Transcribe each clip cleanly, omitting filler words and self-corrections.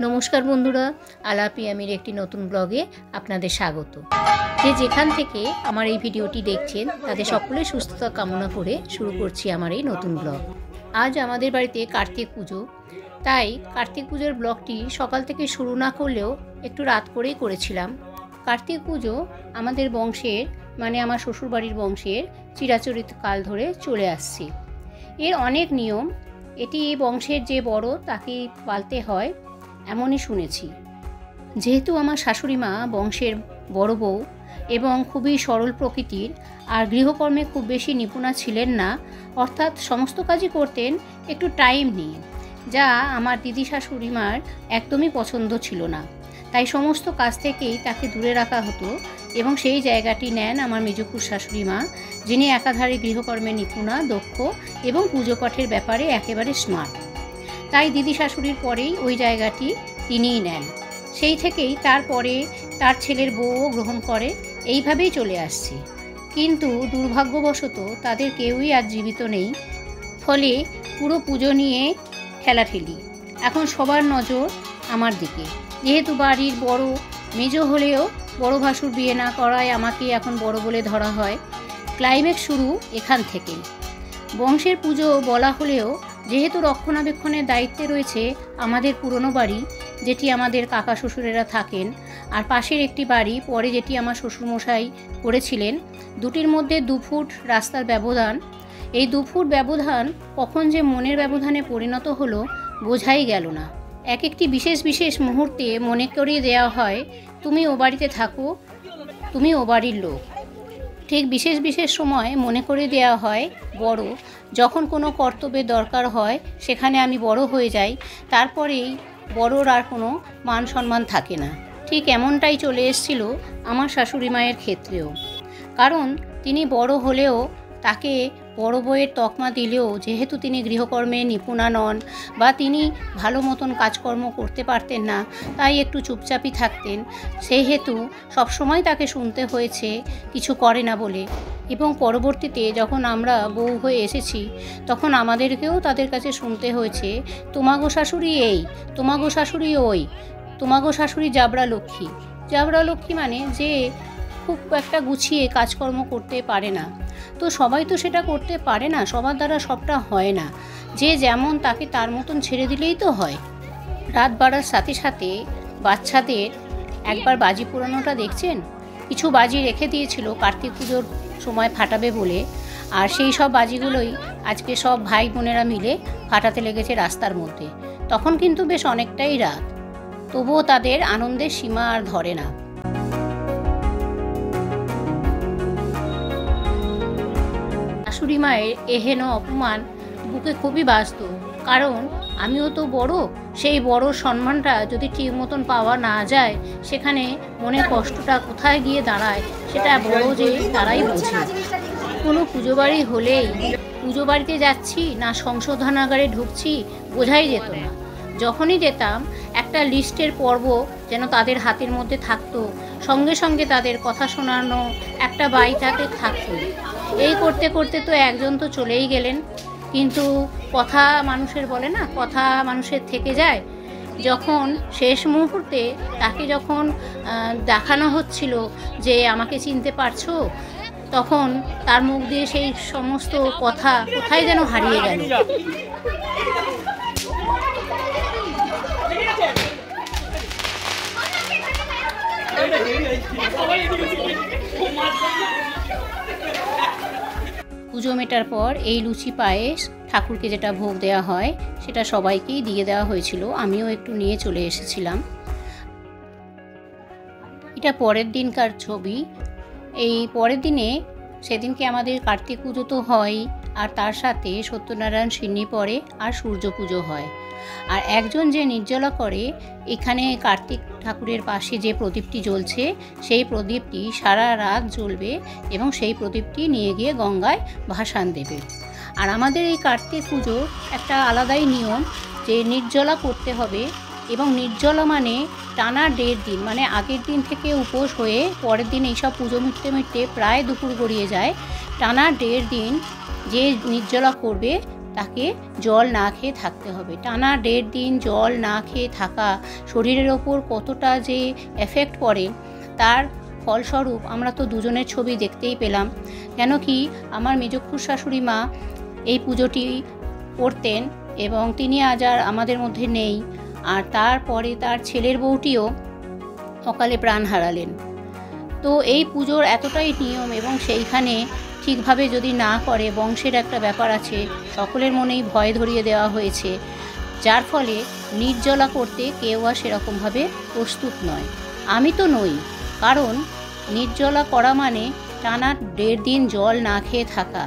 নমস্কার বন্ধুরা, আলাপি আমির একটি নতুন ব্লগে আপনাদের স্বাগত। যে যেখান থেকে আমার এই ভিডিওটি দেখছেন তাদের সকলের সুস্থতা কামনা করে শুরু করছি আমার এই নতুন ব্লগ। আজ আমাদের বাড়িতে কার্তিক পুজো, তাই কার্তিক পুজোর ব্লগটি সকাল থেকে শুরু না করলেও একটু রাত করেই করেছিলাম। কার্তিক পুজো আমাদের বংশের মানে আমার শ্বশুরবাড়ির বংশের চিরাচরিত কাল ধরে চলে আসছে। এর অনেক নিয়ম, এটি বংশের যে বড় তাকেই পালতে হয় এমনই শুনেছি। যেহেতু আমার শাশুড়ি মা বংশের বড় বউ এবং খুবই সরল প্রকৃতির আর গৃহকর্মে খুব বেশি নিপুণা ছিলেন না, অর্থাৎ সমস্ত কাজই করতেন একটু টাইম নিয়ে, যা আমার দিদি শাশুড়ি মার একদমই পছন্দ ছিল না। তাই সমস্ত কাজ থেকেই তাকে দূরে রাখা হতো এবং সেই জায়গাটি নেন আমার মেজকুর শাশুড়ি মা, যিনি একাধারে গৃহকর্মে নিপুণা, দক্ষ এবং পুজো পাঠের ব্যাপারে একেবারে স্মার্ট। তাই দিদি শাশুড়ির পরেই ওই জায়গাটি তিনিই নেন। সেই থেকেই তারপরে তার ছেলের বউও গ্রহণ করে, এইভাবেই চলে আসছে। কিন্তু দুর্ভাগ্যবশত তাদের কেউই আজ জীবিত নেই, ফলে পুরো পুজো নিয়ে ঠেলাঠেলি। এখন সবার নজর আমার দিকে, যেহেতু বাড়ির বড় মেজ হলেও বড় ভাসুর বিয়ে না করায় আমাকে এখন বড় বলে ধরা হয়। ক্লাইম্যাক্স শুরু এখান থেকেই। বংশের পুজো বলা হলেও যেহেতু রক্ষণাবেক্ষণের দায়িত্বে রয়েছে আমাদের পুরনো বাড়ি, যেটি আমাদের কাকা শ্বশুরেরা থাকেন, আর পাশের একটি বাড়ি পরে যেটি আমার শ্বশুরমশাই করেছিলেন, দুটির মধ্যে 2 ফুট রাস্তার ব্যবধান। এই 2 ফুট ব্যবধান কখন যে মনের ব্যবধানে পরিণত হলো বোঝাই গেল না। এক একটি বিশেষ বিশেষ মুহূর্তে মনে করিয়ে দেওয়া হয়, তুমি ও বাড়িতে থাকো, তুমি ও বাড়ির লোক। ঠিক বিশেষ বিশেষ সময় মনে করে দেওয়া হয় বড়, যখন কোনো কর্তব্যের দরকার হয় সেখানে আমি বড় হয়ে যাই, তারপরেই বড়র আর কোনো মান সম্মান থাকে না। ঠিক এমনটাই চলে এসেছিল আমার শাশুড়ি মায়ের ক্ষেত্রেও। কারণ তিনি বড় হলেও তাকে বড় বউয়ের তকমা দিলেও যেহেতু তিনি গৃহকর্মে নিপুণা নন বা তিনি ভালো মতন কাজকর্ম করতে পারতেন না, তাই একটু চুপচাপই থাকতেন। সেই হেতু সবসময় তাকে শুনতে হয়েছে কিছু করে না বলে। এবং পরবর্তীতে যখন আমরা বউ হয়ে এসেছি তখন আমাদেরকেও তাদের কাছে শুনতে হয়েছে, তোমাগো শাশুড়ি এই, তোমাগো শাশুড়ি ওই, তোমাগো শাশুড়ি জাবড়া লক্ষ্মী। জাবড়া লক্ষ্মী মানে যে খুব একটা গুছিয়ে কাজকর্ম করতে পারে না। তো সবাই তো সেটা করতে পারে না, সবার দ্বারা সবটা হয় না। যে যেমন তাকে তার মতন ছেড়ে দিলেই তো হয়। রাত বাড়ার সাথে সাথে বাচ্চাদের একবার বাজি পোড়ানোটা দেখছেন? কিছু বাজি রেখে দিয়েছিল কার্তিক পুজোর সময় ফাটাবে বলে, আর সেই সব বাজিগুলোই আজকে সব ভাই বোনেরা মিলে ফাটাতে লেগেছে রাস্তার মধ্যে। তখন কিন্তু বেশ অনেকটাই রাত, তবুও তাদের আনন্দের সীমা আর ধরে না। শাশুড়ি মায়ের এহেন অপমান বুকে খুবই বাজত, কারণ আমিও তো বড়, সেই বড় সম্মানটা যদি ঠিক মতন পাওয়া না যায় সেখানে মনে কষ্টটা কোথায় গিয়ে দাঁড়ায় সেটা বড় যে তারাই বোঝে। কোনো পুজো বাড়ি হলেই পুজো বাড়িতে যাচ্ছি না সংশোধনাগারে ঢুকছি বোঝাই যেত না। যখনই যেতাম একটা লিস্টের পর্ব যেন তাদের হাতের মধ্যে থাকতো, সঙ্গে সঙ্গে তাদের কথা শোনানো একটা বাই তাতে থাকতো। এই করতে করতে তো একজন তো চলেই গেলেন, কিন্তু কথা মানুষের বলে না, কথা মানুষের থেকে যায়। যখন শেষ মুহূর্তে তাকে যখন দেখানো হচ্ছিল যে আমাকে চিনতে পারছো, তখন তার মুখ দিয়ে সেই সমস্ত কথা কোথায় যেন হারিয়ে গেল। পুজো মেটার পর এই লুচি পায়েস ঠাকুরকে যেটা ভোগ দেওয়া হয় সেটা সবাইকেই দিয়ে দেওয়া হয়েছিল, আমিও একটু নিয়ে চলে এসেছিলাম। এটা পরের দিনকার ছবি। এই পরের দিনে সেদিনকে আমাদের কার্তিক পুজো তো হয়, আর তার সাথে সত্যনারায়ণ সিন্নি পড়ে আর সূর্য পুজো হয়। আর একজন যে নির্জলা করে, এখানে কার্তিক ঠাকুরের পাশে যে প্রদীপটি জ্বলছে সেই প্রদীপটি সারা রাত জ্বলবে এবং সেই প্রদীপটি নিয়ে গিয়ে গঙ্গায় ভাসান দেবে। আর আমাদের এই কার্তিক পুজো একটা আলাদাই নিয়ম যে নির্জলা করতে হবে, এবং নির্জলা মানে টানা 1.5 দিন, মানে আগের দিন থেকে উপোস হয়ে পরের দিন এইসব পুজো মিটতে মিটতে প্রায় দুপুর গড়িয়ে যায়। টানা 1.5 দিন যে নির্জলা করবে তাকে জল না খেয়ে থাকতে হবে। টানা 1.5 দিন জল না খেয়ে থাকা শরীরের ওপর কতটা যে এফেক্ট পড়ে তার ফলস্বরূপ আমরা তো দুজনের ছবি দেখতেই পেলাম। কেন কি আমার মেজক্ষুর শাশুড়ি মা এই পুজোটি করতেন এবং তিনি আজ আর আমাদের মধ্যে নেই। আর তারপরে তার ছেলের বউটিও অকালে প্রাণ হারালেন। তো এই পুজোর এতটাই নিয়ম এবং সেইখানে ঠিকভাবে যদি না করে বংশের একটা ব্যাপার আছে, সকলের মনেই ভয় ধরিয়ে দেওয়া হয়েছে, যার ফলে নির্জলা করতে কেউ আর সেরকমভাবে প্রস্তুত নয়। আমি তো নই, কারণ নির্জলা করা মানে টানা 1.5 দিন জল না খেয়ে থাকা।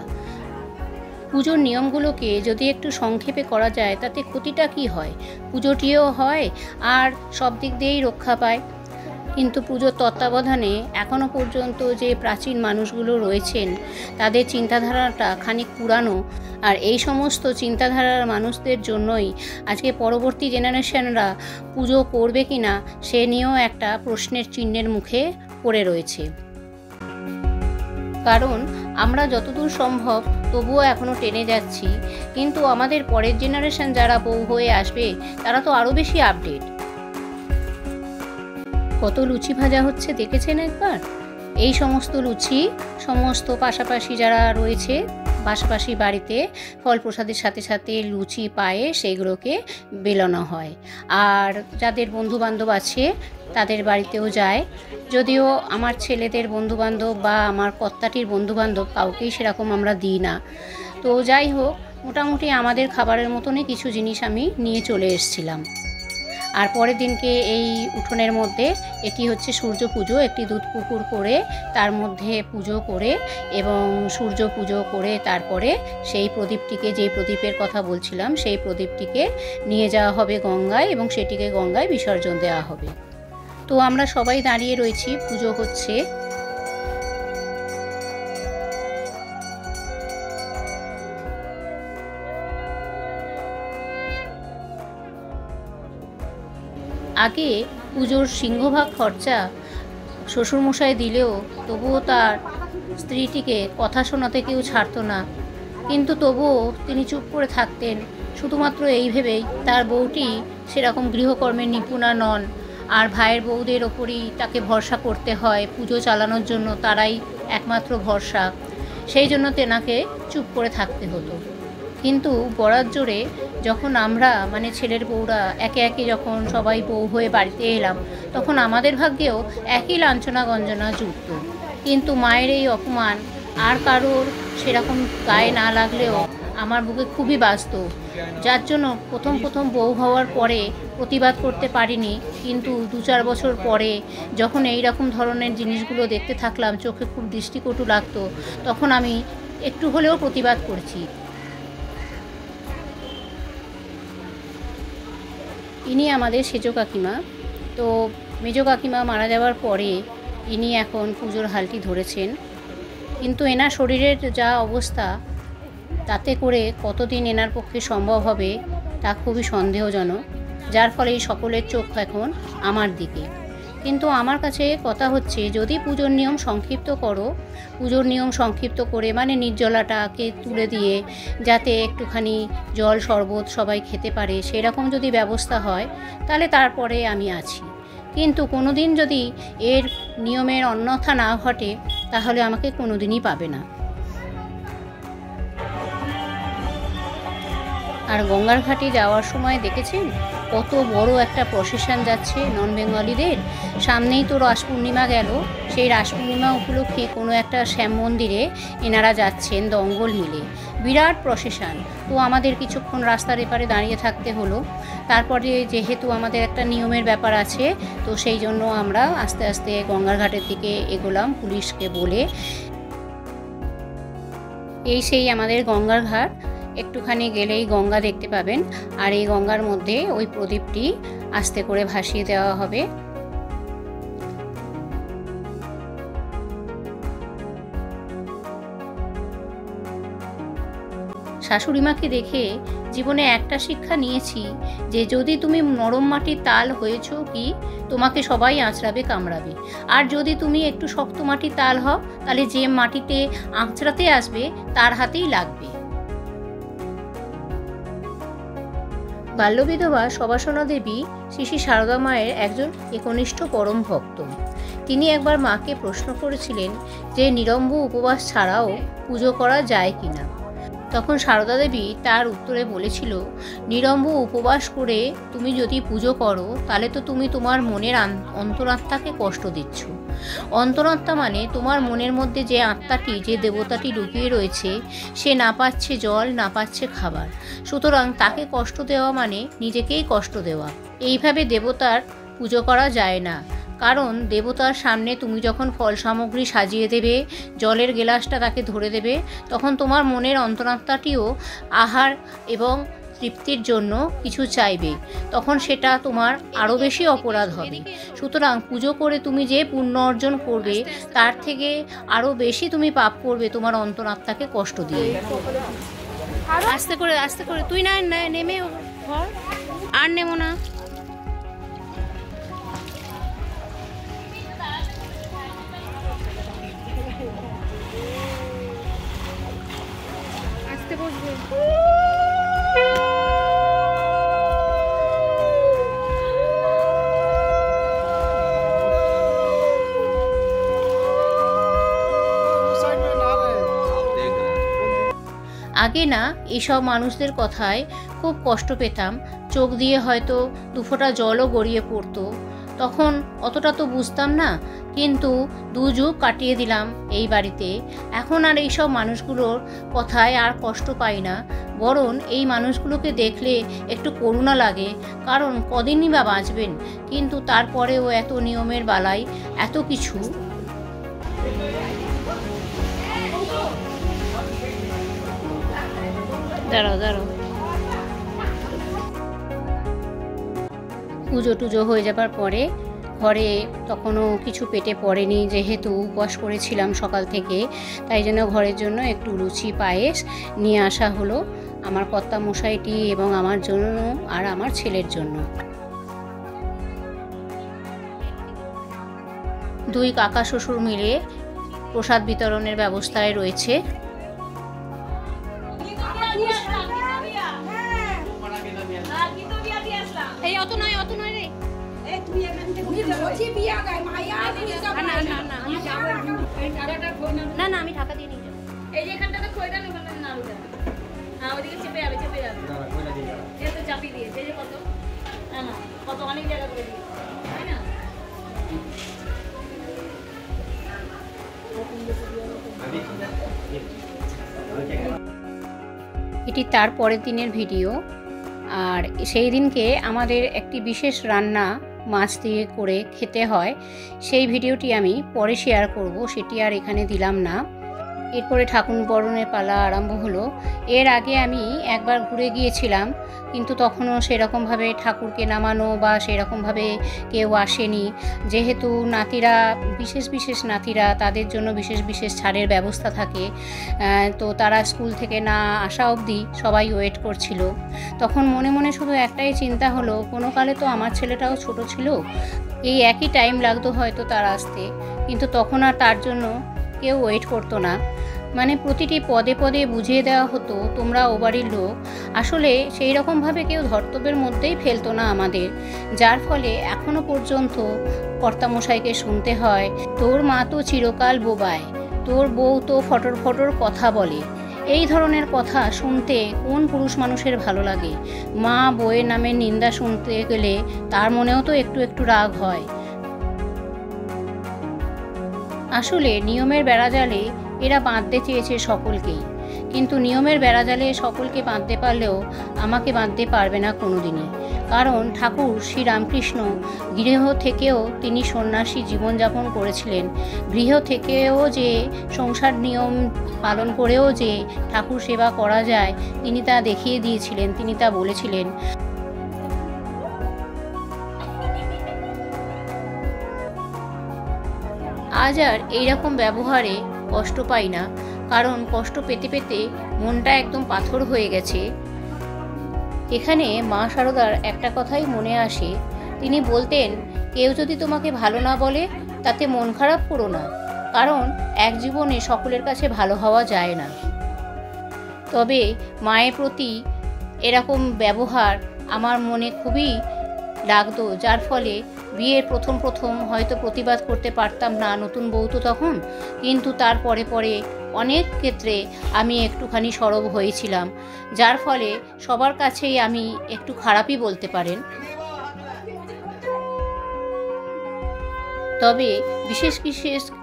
পুজোর নিয়মগুলোকে যদি একটু সংক্ষেপে করা যায় তাতে ক্ষতিটা কি হয়? পুজোটিও হয় আর সব দিক দিয়েই রক্ষা পায়। কিন্তু পুজোর তত্ত্বাবধানে এখনও পর্যন্ত যে প্রাচীন মানুষগুলো রয়েছেন তাদের চিন্তাধারাটা খানিক পুরানো, আর এই সমস্ত চিন্তাধারার মানুষদের জন্যই আজকে পরবর্তী জেনারেশনরা পুজো করবে কি না সে নিয়েও একটা প্রশ্নের চিহ্নের মুখে পড়ে রয়েছে। কারণ আমরা যতদূর সম্ভব তবুও এখনও টেনে যাচ্ছি, কিন্তু আমাদের পরের জেনারেশন যারা বউ হয়ে আসবে তারা তো আরও বেশি আপডেট। কত লুচি ভাজা হচ্ছে দেখেছেন একবার? এই সমস্ত লুচি সমস্ত পাশাপাশি যারা রয়েছে পাশাপাশি বাড়িতে ফল প্রসাদের সাথে সাথে লুচি পায়ে সেইগুলোকে বেলানো হয়। আর যাদের বন্ধুবান্ধব আছে তাদের বাড়িতেও যায়, যদিও আমার ছেলেদের বন্ধুবান্ধব বা আমার কর্তাটির বন্ধুবান্ধব কাউকেই সেরকম আমরা দিই না। তো যাই হোক, মোটামুটি আমাদের খাবারের মতনই কিছু জিনিস আমি নিয়ে চলে এসেছিলাম। আর পরের দিনকে এই উঠোনের মধ্যে এটি হচ্ছে সূর্য পুজো, একটি দুধ পুকুর করে তার মধ্যে পুজো করে এবং সূর্য পুজো করে তারপরে সেই প্রদীপটিকে, যেই প্রদীপের কথা বলছিলাম সেই প্রদীপটিকে নিয়ে যাওয়া হবে গঙ্গায় এবং সেটিকে গঙ্গায় বিসর্জন দেওয়া হবে। তো আমরা সবাই দাঁড়িয়ে রয়েছি, পুজো হচ্ছে। আগে পুজোর সিংহভাগ খরচা শ্বশুরমশাই দিলেও তবুও তার স্ত্রীটিকে কথা শোনাতে কেউ ছাড়তো না, কিন্তু তবুও তিনি চুপ করে থাকতেন শুধুমাত্র এই ভেবেই তার বউটি সেরকম গৃহকর্মের নিপুণা নন, আর ভাইয়ের বউদের ওপরই তাকে ভরসা করতে হয় পুজো চালানোর জন্য, তারাই একমাত্র ভরসা। সেই জন্য তেনাকে চুপ করে থাকতে হতো। কিন্তু বরাত জোরে যখন আমরা মানে ছেলের বউরা একে একে যখন সবাই বউ হয়ে বাড়িতে এলাম, তখন আমাদের ভাগ্যেও একই লাঞ্ছনা গঞ্জনা জুটত। কিন্তু মায়ের এই অপমান আর কারোর সেরকম গায়ে না লাগলেও আমার বুকে খুবই বাজত, যার জন্য প্রথম বউ হওয়ার পরে প্রতিবাদ করতে পারিনি। কিন্তু 2-4 বছর পরে যখন এই রকম ধরনের জিনিসগুলো দেখতে থাকলাম, চোখে খুব দৃষ্টিকটু লাগতো, তখন আমি একটু হলেও প্রতিবাদ করেছি। ইনি আমাদের সেজো কাকিমা। তো মেজো কাকিমা মারা যাওয়ার পরে ইনি এখন পুজোর হালটি ধরেছেন, কিন্তু এনার শরীরের যা অবস্থা তাতে করে কতদিন এনার পক্ষে সম্ভব হবে তা খুবই সন্দেহজনক, যার ফলে সকলের চোখ এখন আমার দিকে। কিন্তু আমার কাছে কথা হচ্ছে, যদি পুজোর নিয়ম সংক্ষিপ্ত করো, পুজোর নিয়ম সংক্ষিপ্ত করে মানে নির্জলাটাকে তুলে দিয়ে যাতে একটুখানি জল শরবত সবাই খেতে পারে সেরকম যদি ব্যবস্থা হয় তাহলে তারপরে আমি আছি। কিন্তু কোনো দিন যদি এর নিয়মের অন্যথা না ঘটে তাহলে আমাকে কোনো দিনই পাবে না। আর গঙ্গার ঘাটে যাওয়ার সময় দেখেছেন কত বড় একটা প্রসেশন যাচ্ছে নন বেঙ্গলিদের। সামনেই তো রাস পূর্ণিমা গেল, সেই রাস পূর্ণিমা উপলক্ষে কোনো একটা শ্যাম মন্দিরে এনারা যাচ্ছেন দঙ্গল মিলে, বিরাট প্রসেশন। তো আমাদের কিছুক্ষণ রাস্তার এপারে দাঁড়িয়ে থাকতে হলো। তারপরে যেহেতু আমাদের একটা নিয়মের ব্যাপার আছে, তো সেই জন্য আমরা আস্তে আস্তে গঙ্গার ঘাটের দিকে এগোলাম পুলিশকে বলে। এই সেই আমাদের গঙ্গার ঘাট, একটুখানি গেলেই গঙ্গা দেখতে পাবেন। আর এই গঙ্গার মধ্যে ওই প্রদীপটি আস্তে করে ভাসিয়ে দেওয়া হবে। শাশুড়িমাকে দেখে জীবনে একটা শিক্ষা নিয়েছি যে যদি তুমি নরম মাটির তাল হয়েছো কি তোমাকে সবাই আঁচড়াবে কামড়াবে, আর যদি তুমি একটু শক্ত মাটির তাল হও তাহলে যে মাটিতে আঁচড়াতে আসবে তার হাতেই লাগবে। বাল্যবিধবা সবাসনা দেবী শ্রী শ্রী সারদা মায়ের একজন একনিষ্ঠ পরম ভক্ত। তিনি একবার মাকে প্রশ্ন করেছিলেন যে নিরম্ব উপবাস ছাড়াও পুজো করা যায় কিনা। তখন সারদা দেবী তার উত্তরে বলেছিল, নিরম্ব উপবাস করে তুমি যদি পুজো করো তাহলে তো তুমি তোমার মনের অন্তরাত্মাকে কষ্ট দিচ্ছ। অন্তরাত্মা মানে তোমার মনের মধ্যে যে আত্মাটি, যে দেবতাটি লুকিয়ে রয়েছে, সে না পাচ্ছে জল, না পাচ্ছে খাবার। সুতরাং তাকে কষ্ট দেওয়া মানে নিজেকেই কষ্ট দেওয়া। এইভাবে দেবতার পুজো করা যায় না। কারণ দেবতার সামনে তুমি যখন ফল সামগ্রী সাজিয়ে দেবে, জলের গ্লাসটা তাকে ধরে দেবে, তখন তোমার মনের অন্তরাত্মাটিও আহার এবং তৃপ্তির জন্য কিছু চাইবে। তখন সেটা তোমার আরও বেশি অপরাধ হবে। সুতরাং পুজো করে তুমি যে পুণ্য অর্জন করবে তার থেকে আরও বেশি তুমি পাপ করবে তোমার অন্তরাত্মাকে কষ্ট দিয়ে। আস্তে করে তুই না নেমে ঘর আর নেমো না। আস্তে বসবে। আগে না এসব মানুষদের কথায় খুব কষ্ট পেতাম, চোখ দিয়ে হয়তো দুফোঁটা জলও গড়িয়ে পড়তো। তখন অতটা তো বুঝতাম না, কিন্তু 2 যুগ কাটিয়ে দিলাম এই বাড়িতে। এখন আর এইসব মানুষগুলোর কথায় আর কষ্ট পাই না, বরং এই মানুষগুলোকে দেখলে একটু করুণা লাগে। কারণ কদিনই বা বাঁচবেন, কিন্তু তারপরেও এত নিয়মের বালাই, এত কিছু। দাঁড়াও। পুজো টুজো হয়ে যাবার পরে ঘরে তখনও কিছু পেটে পড়েনি, যেহেতু উপবাস করেছিলাম সকাল থেকে, তাই জন্য ঘরের জন্য একটু লুচি পায়েস নিয়ে আসা হলো আমার কর্তা মশাইটি এবং আমার জন্য আর আমার ছেলের জন্য। 2 কাকা শ্বশুর মিলে প্রসাদ বিতরণের ব্যবস্থায় রয়েছে। এই অত নয় রে। না আমি ঢাকা দিয়ে নিয়ে যাবো। এই যে এখানটাতে খই দেন, ওখানে নাড়ু দেন। হ্যাঁ ওদিকে চেপে যাবে। যেহেতু চাপিয়ে দিয়েছে, যে কত না কত অনেক জায়গা করে দিয়েছে, তাই না? এটি তার পরের দিনের ভিডিও। আর সেই দিনকে আমাদের একটি বিশেষ রান্না মাছ দিয়ে করে খেতে হয়, সেই ভিডিওটি আমি পরে শেয়ার করব, সেটি আর এখানে দিলাম না। এরপরে ঠাকুর বরণের পালা আরম্ভ হলো। এর আগে আমি একবার ঘুরে গিয়েছিলাম, কিন্তু তখনও সেরকমভাবে ঠাকুরকে নামানো বা সেরকমভাবে কেউ আসেনি। যেহেতু নাতিরা বিশেষ নাতিরা, তাদের জন্য বিশেষ ছাড়ের ব্যবস্থা থাকে, তো তারা স্কুল থেকে না আসা অবধি সবাই ওয়েট করছিল। তখন মনে মনে শুধু একটাই চিন্তা হলো, কোনো কালে তো আমার ছেলেটাও ছোট ছিল, এই একই টাইম লাগতো হয়তো তার আসতে, কিন্তু তখন আর তার জন্য কেউ ওয়েট করতো না। মানে প্রতিটি পদে পদে বুঝিয়ে দেওয়া হতো তোমরা ও বাড়ির লোক। আসলে সেই রকমভাবে কেউ ধর্তব্যের মধ্যেই ফেলতো না আমাদের, যার ফলে এখনো পর্যন্ত কর্তামশাইকে শুনতে হয়, তোর মা তো চিরকাল বোবায়, তোর বউ তো ফটর কথা বলে। এই ধরনের কথা শুনতে কোন পুরুষ মানুষের ভালো লাগে? মা বউয়ের নামে নিন্দা শুনতে গেলে তার মনেও তো একটু রাগ হয়। আসলে নিয়মের বেড়াজালে এরা বাঁধতে চেয়েছে সকলকেই, কিন্তু নিয়মের বেড়াজালে সকলকে বাঁধতে পারলেও আমাকে বাঁধতে পারবে না কোনোদিনই। কারণ ঠাকুর শ্রী রামকৃষ্ণ গৃহ থেকেও তিনি সন্ন্যাসী জীবনযাপন করেছিলেন। গৃহ থেকেও যে সংসার নিয়ম পালন করেও যে ঠাকুর সেবা করা যায়, তিনি তা দেখিয়ে দিয়েছিলেন, তিনি তা বলেছিলেন। আজ আর এইরকম ব্যবহারে কষ্ট পাই না, কারণ কষ্ট পেতে পেতে মনটা একদম পাথর হয়ে গেছে। এখানে মা শারদার একটা কথাই মনে আসে, তিনি বলতেন, কেউ যদি তোমাকে ভালো না বলে তাতে মন খারাপ করো না, কারণ এক জীবনে সকলের কাছে ভালো হওয়া যায় না। তবে মায়ের প্রতি এরকম ব্যবহার আমার মনে খুবই লাগতো, যার ফলে বিয়ের প্রথম হয়তো প্রতিবাদ করতে পারতাম না, নতুন বউ তো তখন, কিন্তু তার পরে অনেক ক্ষেত্রে আমি একটুখানি সরব হয়েছিলাম, যার ফলে সবার কাছেই আমি একটু খারাপই বলতে পারেন। তবে বিশেষ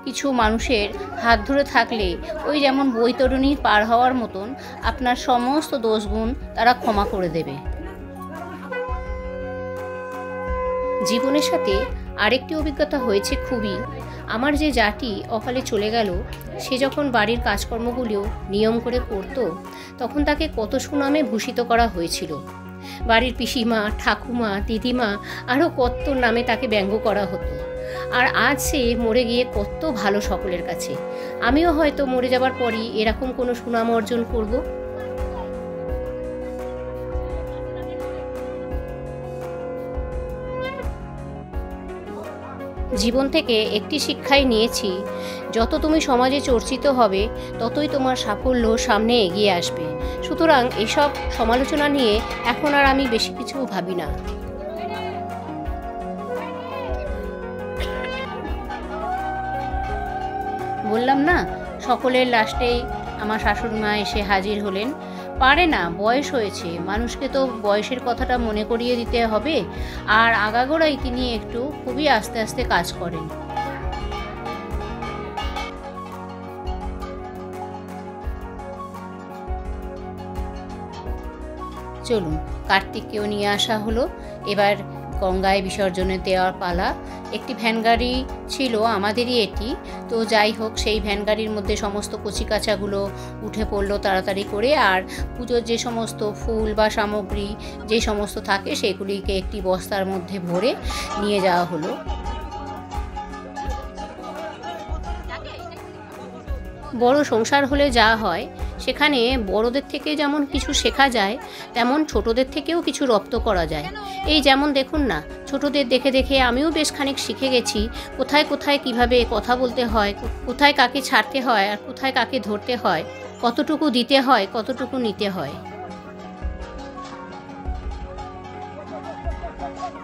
কিছু মানুষের হাত ধরে থাকলে ওই যেমন বৈতরণী পার হওয়ার মতন আপনার সমস্ত দোষগুণ তারা ক্ষমা করে দেবে। জীবনের সাথে আরেকটি অভিজ্ঞতা হয়েছে খুবই। আমার যে জাটি অকালে চলে গেল, সে যখন বাড়ির কাজকর্মগুলো নিয়ম করে করত, তখন তাকে কত সুনামে ভূষিত করা হয়েছিল। বাড়ির পিসিমা, ঠাকুমা, দিদিমা, আরও কত নামে তাকে ব্যঙ্গ করা হতো। আর আজ সে মরে গিয়ে কত ভালো সকলের কাছে। আমিও হয়তো মরে যাবার পরই এরকম কোনো সুনাম অর্জন করব। জীবন থেকে একটি শিক্ষাই নিয়েছি, যত তুমি সমাজে চর্চিত হবে ততই তোমার সাফল্য সামনে এগিয়ে আসবে। সুতরাং এসব সমালোচনা নিয়ে এখন আর আমি বেশি কিছু ভাবি না। বললাম না, সকলের লাস্টেই আমার শাশুড়ি মা এসে হাজির হলেন। পারে না, বয়স হয়েছে, মানুষকে তো বয়সের কথাটা মনে করিয়ে দিতে হবে। আর আগাগোড়াই তিনি একটু খুবই আস্তে আস্তে কাজ করেন। চলুন, কার্তিককেও নিয়ে আসা হলো। এবার গঙ্গায় বিসর্জনে দেওয়ার পালা। একটি ভ্যান গাড়ি ছিল আমাদেরই এটি, তো যাই হোক, সেই ভ্যান গাড়ির মধ্যে সমস্ত কচিকাচাগুলো উঠে পড়লো তাড়াতাড়ি করে। আর পুজোর যে সমস্ত ফুল বা সামগ্রী যে সমস্ত থাকে সেগুলিকে একটি বস্তার মধ্যে ভরে নিয়ে যাওয়া হলো। বড় সংসার হলে যা হয়, সেখানে বড়দের থেকে যেমন কিছু শেখা যায়, তেমন ছোটদের থেকেও কিছু রপ্ত করা যায়। এই যেমন দেখুন না, ছোটদের দেখে দেখে আমিও বেশ খানিক শিখে গেছি কোথায় কোথায় কিভাবে কথা বলতে হয়, কোথায় কাকে ছাড়তে হয় আর কোথায় কাকে ধরতে হয়, কতটুকু দিতে হয়, কতটুকু নিতে হয়।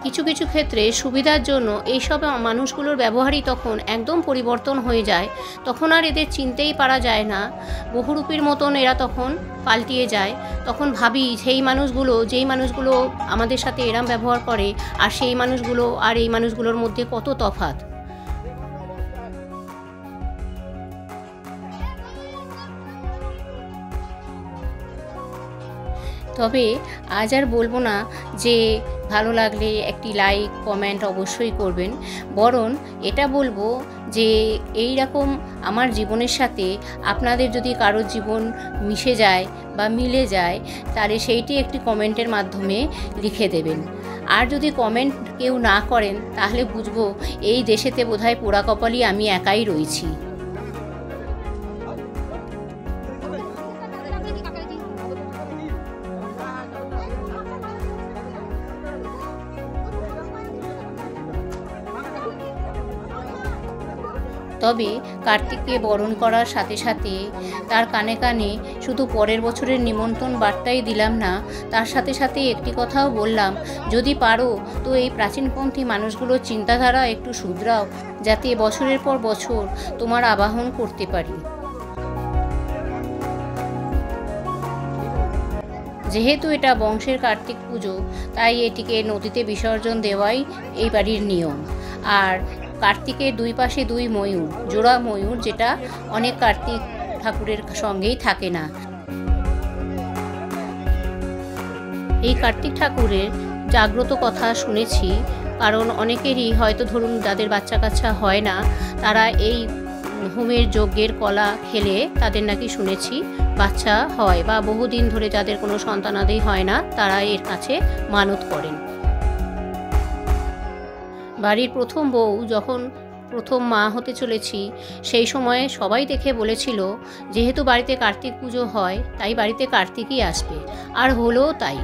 কিছু ক্ষেত্রে সুবিধার জন্য এইসব মানুষগুলোর ব্যবহারই তখন একদম পরিবর্তন হয়ে যায়। তখন আর এদের চিনতেই পারা যায় না, বহুরূপীর মতন এরা তখন পাল্টিয়ে যায়। তখন ভাবি যেই মানুষগুলো আমাদের সাথে এরম ব্যবহার করে, আর সেই মানুষগুলো আর এই মানুষগুলোর মধ্যে কত তফাৎ। তবে আজ আর বলবো না যে ভালো লাগলে একটি লাইক কমেন্ট অবশ্যই করবেন, বরং এটা বলবো যে এই রকম আমার জীবনের সাথে আপনাদের যদি কারোর জীবন মিশে যায় বা মিলে যায়, তাহলে সেইটি একটি কমেন্টের মাধ্যমে লিখে দেবেন। আর যদি কমেন্ট কেউ না করেন, তাহলে বুঝবো এই দেশেতে বোধহয় পোড়া কপালই আমি একাই রয়েছি। তবে কার্তিককে বরণ করার সাথে সাথে তার কানে কানে শুধু পরের বছরের নিমন্ত্রণ বার্তাই দিলাম না, তার সাথে সাথে একটি কথাও বললাম, যদি পারো তো এই প্রাচীনপন্থী মানুষগুলোর চিন্তাধারা একটু শুধরাও, যাতে বছরের পর বছর তোমার আবাহন করতে পারি। যেহেতু এটা বংশের কার্তিক পুজো, তাই এটিকে নদীতে বিসর্জন দেওয়াই এই বাড়ির নিয়ম। আর কার্তিকের দুই পাশে দুই ময়ূর, জোড়া ময়ূর, যেটা অনেক কার্তিক ঠাকুরের সঙ্গেই থাকে না। এই কার্তিক ঠাকুরের জাগ্রত কথা শুনেছি, কারণ অনেকেরই হয়তো ধরুন যাদের বাচ্চা কাচ্চা হয় না, তারা এই হোমের যজ্ঞের কলা খেলে তাদের নাকি শুনেছি বাচ্চা হয়, বা বহুদিন ধরে যাদের কোনো সন্তানাদি হয় না, তারা এর কাছে মানত করেন। বাড়ির প্রথম বউ যখন প্রথম মা হতে চলেছি, সেই সময়ে সবাই দেখে বলেছিল যেহেতু বাড়িতে কার্তিক পুজো হয়, তাই বাড়িতে কার্তিকই আসবে, আর হলো তাই।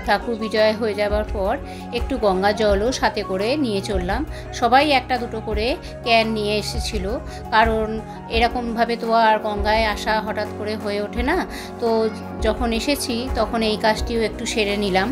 ঠাকুর বিজয় হয়ে যাবার পর একটু গঙ্গা জলও সাথে করে নিয়ে চললাম। সবাই একটা দুটো করে ক্যান নিয়ে এসেছিল, কারণ এরকমভাবে তো আর গঙ্গায় আসা হঠাৎ করে হয়ে ওঠে না। তো যখন এসেছি তখন এই কাজটিও একটু সেরে নিলাম।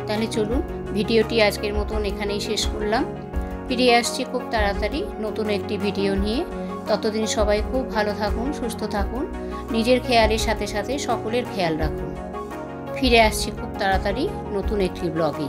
তাহলে চলুন, ভিডিওটি আজকের মতন এখানেই শেষ করলাম। ফিরে আসছি খুব তাড়াতাড়ি নতুন একটি ভিডিও নিয়ে। ততদিন সবাই খুব ভালো থাকুন, সুস্থ থাকুন, নিজের খেয়ালের সাথে সাথে সকলের খেয়াল রাখুন। ফিরে আসছি খুব তাড়াতাড়ি নতুন একটি ব্লগে।